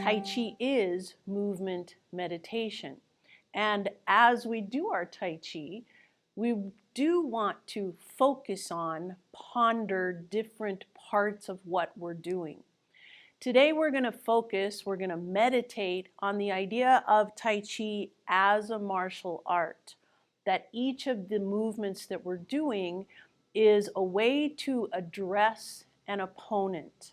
Tai Chi is movement meditation. And as we do our Tai Chi, we do want to focus on, ponder different parts of what we're doing. Today we're going to meditate on the idea of Tai Chi as a martial art. That each of the movements that we're doing is a way to address an opponent.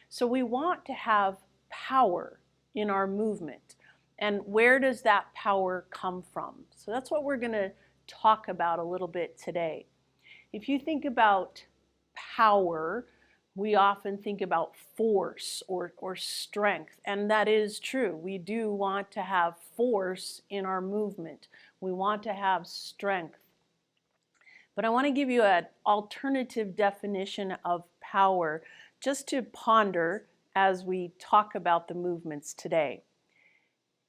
So we want to have power in our movement. And where does that power come from? So that's what we're going to talk about a little bit today. If you think about power, we often think about force or strength, and that is true. We do want to have force in our movement. We want to have strength. But I want to give you an alternative definition of power just to ponder as we talk about the movements today.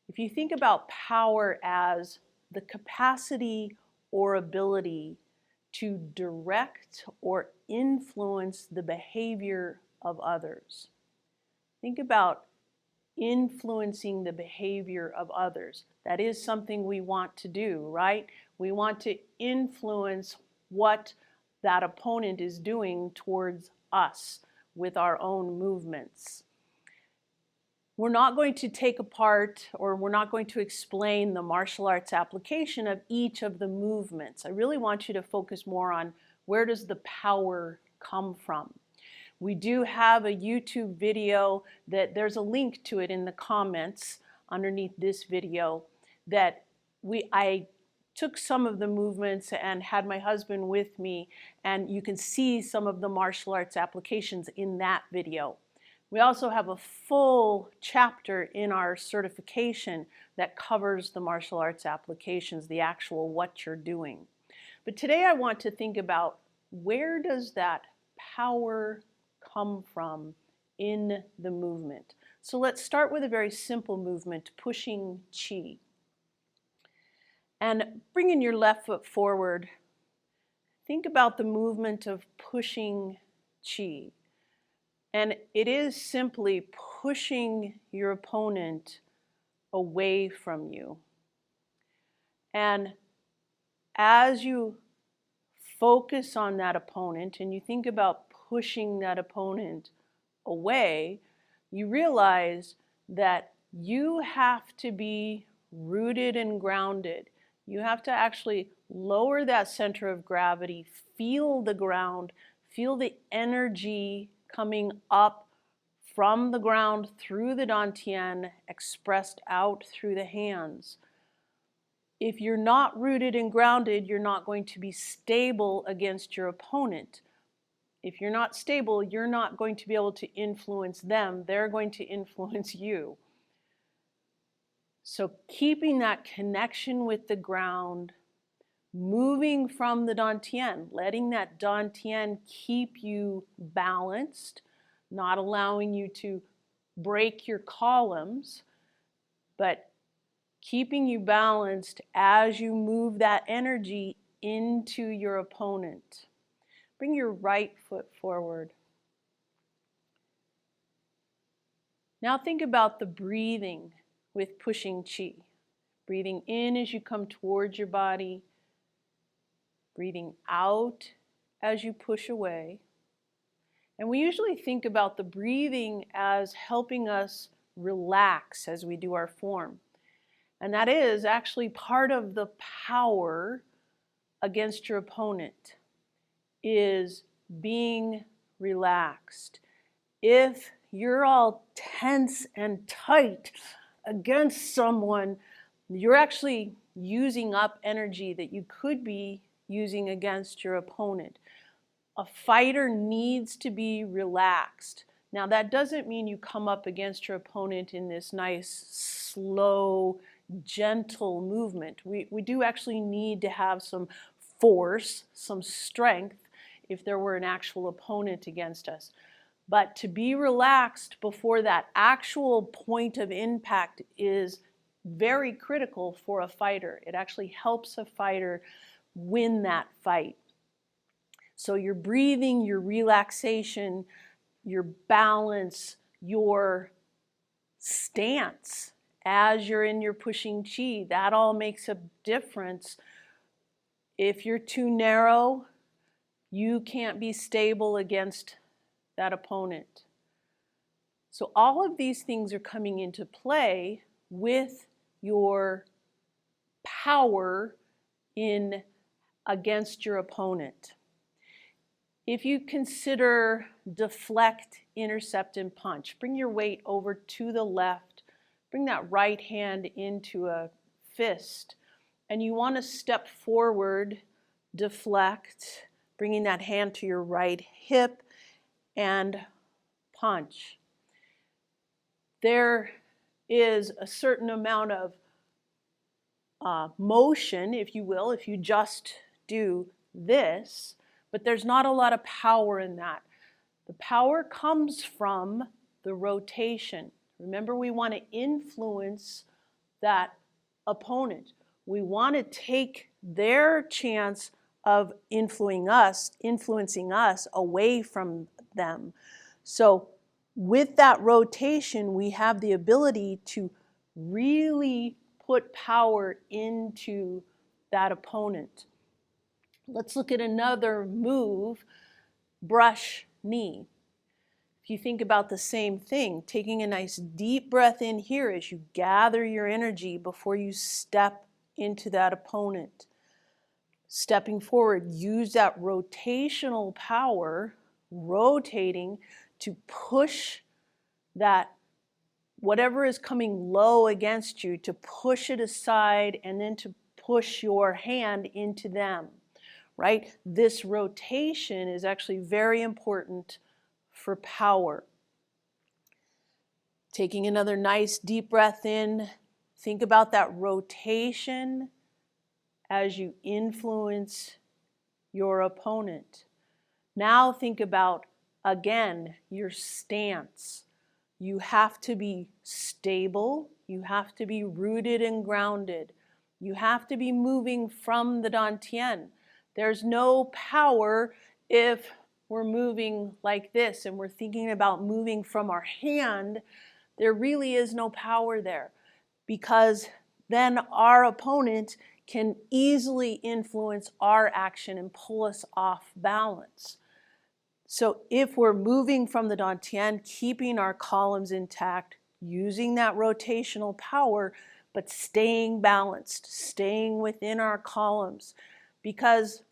If you think about power as the capacity or ability to direct or influence the behavior of others. Think about influencing the behavior of others. That is something we want to do, right? We want to influence what that opponent is doing towards us with our own movements. We're not going to take apart, or we're not going to explain the martial arts application of each of the movements. I really want you to focus more on where does the power come from. We do have a YouTube video that there's a link to it in the comments underneath this video that I took some of the movements and had my husband with me, and you can see some of the martial arts applications in that video. We also have a full chapter in our certification that covers the martial arts applications, the actual what you're doing. But today I want to think about where does that power come from in the movement. So let's start with a very simple movement, pushing chi. And bringing your left foot forward, think about the movement of pushing chi. And it is simply pushing your opponent away from you. And as you focus on that opponent and you think about pushing that opponent away, you realize that you have to be rooted and grounded. You have to actually lower that center of gravity, feel the ground, feel the energy coming up from the ground through the dantian, expressed out through the hands. If you're not rooted and grounded, you're not going to be stable against your opponent. If you're not stable, you're not going to be able to influence them. They're going to influence you. So keeping that connection with the ground, moving from the dantian, letting that dantian keep you balanced, not allowing you to break your columns, but keeping you balanced as you move that energy into your opponent. Bring your right foot forward. Now think about the breathing with pushing chi. Breathing in as you come towards your body. Breathing out as you push away. And we usually think about the breathing as helping us relax as we do our form. And that is actually part of the power against your opponent, is being relaxed. If you're all tense and tight against someone, you're actually using up energy that you could be using against your opponent. A fighter needs to be relaxed. Now that doesn't mean you come up against your opponent in this nice, slow, gentle movement. We do actually need to have some force, some strength if there were an actual opponent against us. But to be relaxed before that actual point of impact is very critical for a fighter. It actually helps a fighter win that fight. So your breathing, your relaxation, your balance, your stance as you're in your pushing chi. That all makes a difference. If you're too narrow, you can't be stable against that opponent. So all of these things are coming into play with your power in against your opponent. If you consider deflect, intercept, and punch, bring your weight over to the left, bring that right hand into a fist, and you want to step forward, deflect, bringing that hand to your right hip, and punch. There is a certain amount of motion, if you will, if you just do this, but there's not a lot of power in that. The power comes from the rotation. Remember, we want to influence that opponent. We want to take their chance of influencing us away from them. So with that rotation, we have the ability to really put power into that opponent. Let's look at another move, brush knee. If you think about the same thing, taking a nice deep breath in here as you gather your energy before you step into that opponent. Stepping forward, use that rotational power, rotating to push that whatever is coming low against you, to push it aside and then to push your hand into them, right? This rotation is actually very important for power. Taking another nice deep breath in, think about that rotation as you influence your opponent. Now think about, again, your stance. You have to be stable. You have to be rooted and grounded. You have to be moving from the dantian. There's no power if we're moving like this and we're thinking about moving from our hand. There really is no power there, because then our opponent can easily influence our action and pull us off balance. So if we're moving from the dantian, keeping our columns intact, using that rotational power, but staying balanced, staying within our columns, because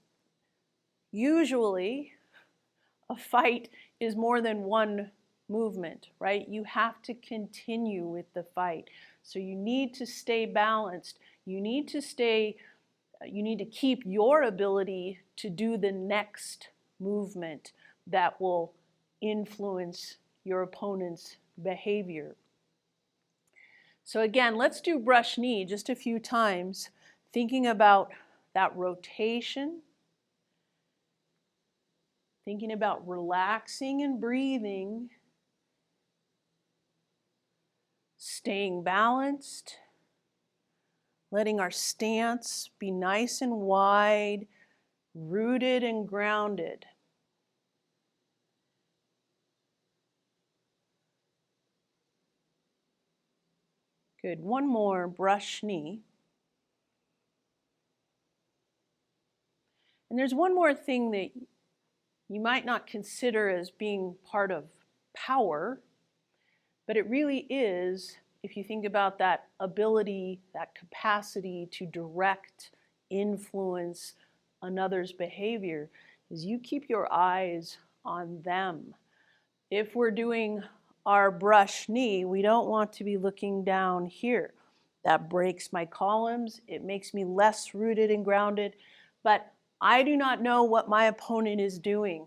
usually a fight is more than one movement, right? You have to continue with the fight. So you need to stay balanced. You need to keep your ability to do the next movement that will influence your opponent's behavior. So again, let's do brush knee just a few times, thinking about that rotation, thinking about relaxing and breathing, staying balanced, letting our stance be nice and wide, rooted and grounded. Good. One more, brush knee. And there's one more thing that you might not consider as being part of power, but it really is, if you think about that ability, that capacity to direct, influence another's behavior, is you keep your eyes on them. If we're doing our brush knee, we don't want to be looking down here. That breaks my columns. It makes me less rooted and grounded, but I do not know what my opponent is doing.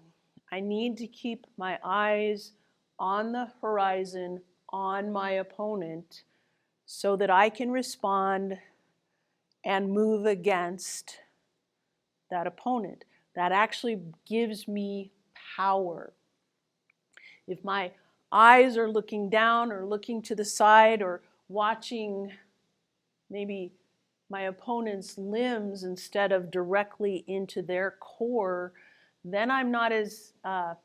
I need to keep my eyes on the horizon, on my opponent, so that I can respond and move against that opponent. That actually gives me power. If my eyes are looking down or looking to the side or watching maybe my opponent's limbs instead of directly into their core, then I'm not as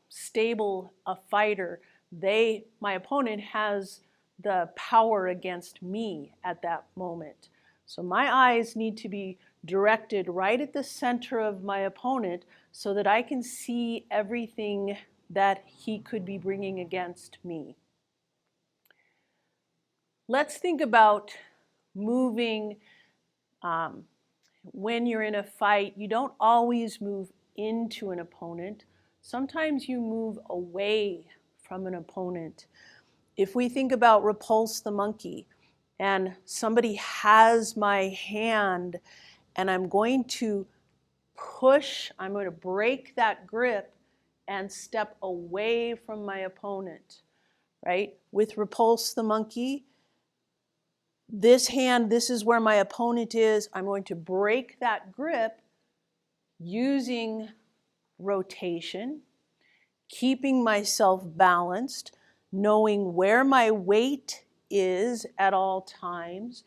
stable a fighter. My opponent has the power against me at that moment. So my eyes need to be directed right at the center of my opponent so that I can see everything that he could be bringing against me. Let's think about moving. When you're in a fight, you don't always move into an opponent. Sometimes you move away from an opponent. If we think about Repulse the Monkey, and somebody has my hand, and I'm going to I'm going to break that grip and step away from my opponent, right? With Repulse the Monkey, this hand, this is where my opponent is. I'm going to break that grip using rotation, keeping myself balanced, knowing where my weight is at all times,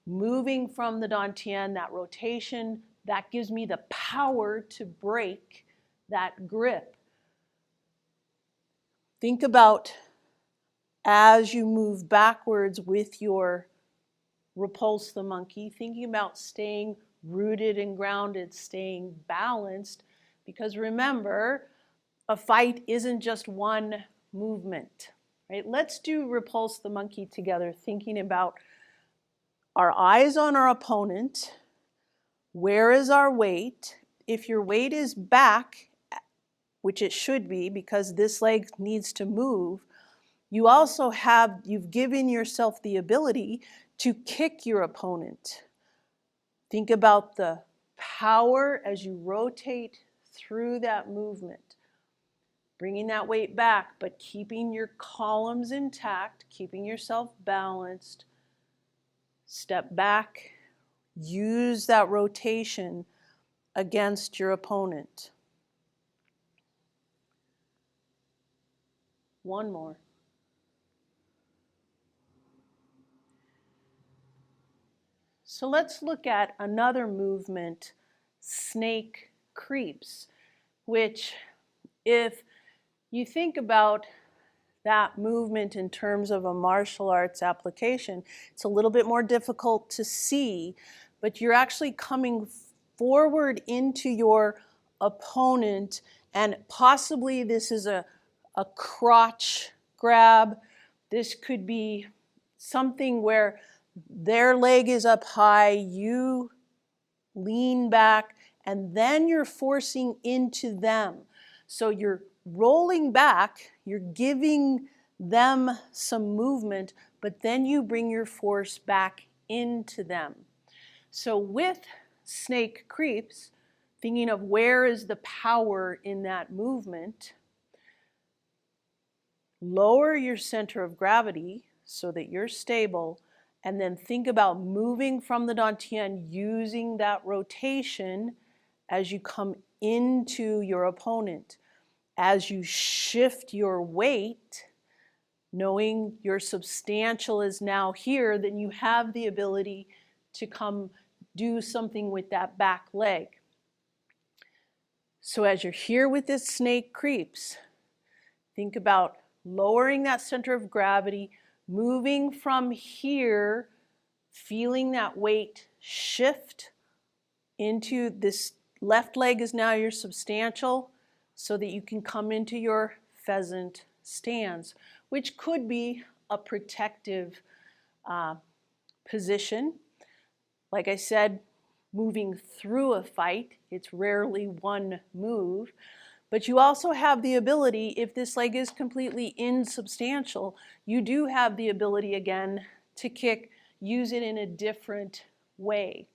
moving from the dantian, that rotation, that gives me the power to break that grip. Think about as you move backwards with your Repulse the Monkey, thinking about staying rooted and grounded, staying balanced, because remember, a fight isn't just one movement, right? Let's do Repulse the Monkey together, thinking about our eyes on our opponent. Where is our weight? If your weight is back, which it should be because this leg needs to move, you've given yourself the ability to kick your opponent. Think about the power as you rotate through that movement. Bringing that weight back, but keeping your columns intact, keeping yourself balanced. Step back, use that rotation against your opponent. One more. So let's look at another movement, snake creeps, which if you think about that movement in terms of a martial arts application, it's a little bit more difficult to see, but you're actually coming forward into your opponent, and possibly this is a crotch grab. This could be something where their leg is up high, you lean back, and then you're forcing into them. So you're rolling back, you're giving them some movement, but then you bring your force back into them. So with snake creeps, thinking of where is the power in that movement, lower your center of gravity so that you're stable, and then think about moving from the dantian using that rotation as you come into your opponent. As you shift your weight, knowing your substantial is now here, then you have the ability to come do something with that back leg. So as you're here with this snake creeps, think about lowering that center of gravity, moving from here, feeling that weight shift into this left leg is now your substantial, so that you can come into your pheasant stance, which could be a protective position. Like I said, moving through a fight, it's rarely one move. But you also have the ability, if this leg is completely insubstantial, you do have the ability again to kick, use it in a different way.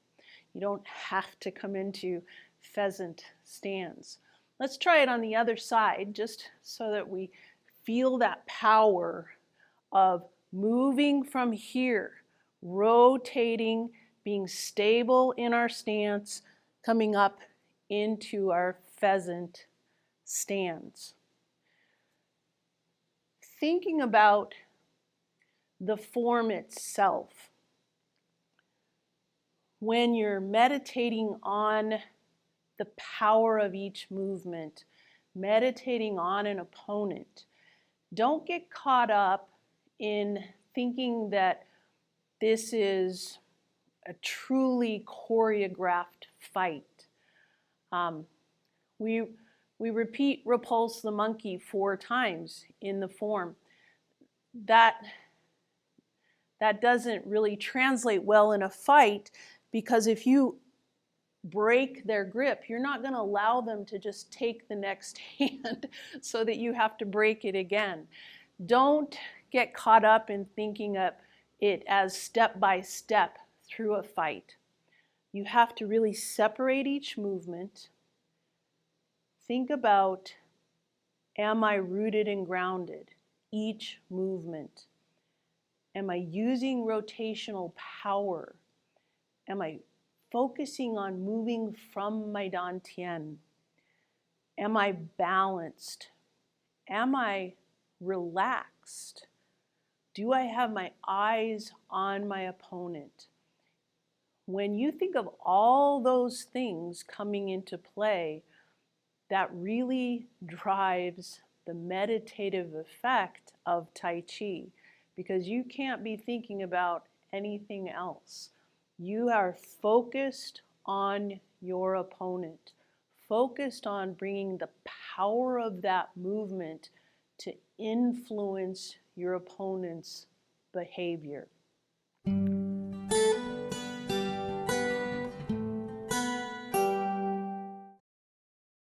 You don't have to come into pheasant stance. Let's try it on the other side, just so that we feel that power of moving from here, rotating, being stable in our stance, coming up into our pheasant stance. Thinking about the form itself. When you're meditating on the power of each movement, meditating on an opponent, don't get caught up in thinking that this is a truly choreographed fight. We repeat repulse the monkey 4 times in the form. That doesn't really translate well in a fight, because if you break their grip, you're not going to allow them to just take the next hand so that you have to break it again. Don't get caught up in thinking of it as step by step through a fight. You have to really separate each movement. Think about, am I rooted and grounded? Each movement. Am I using rotational power? Am I focusing on moving from my dantian? Am I balanced? Am I relaxed? Do I have my eyes on my opponent? When you think of all those things coming into play, that really drives the meditative effect of Tai Chi, because you can't be thinking about anything else. You are focused on your opponent, focused on bringing the power of that movement to influence your opponent's behavior.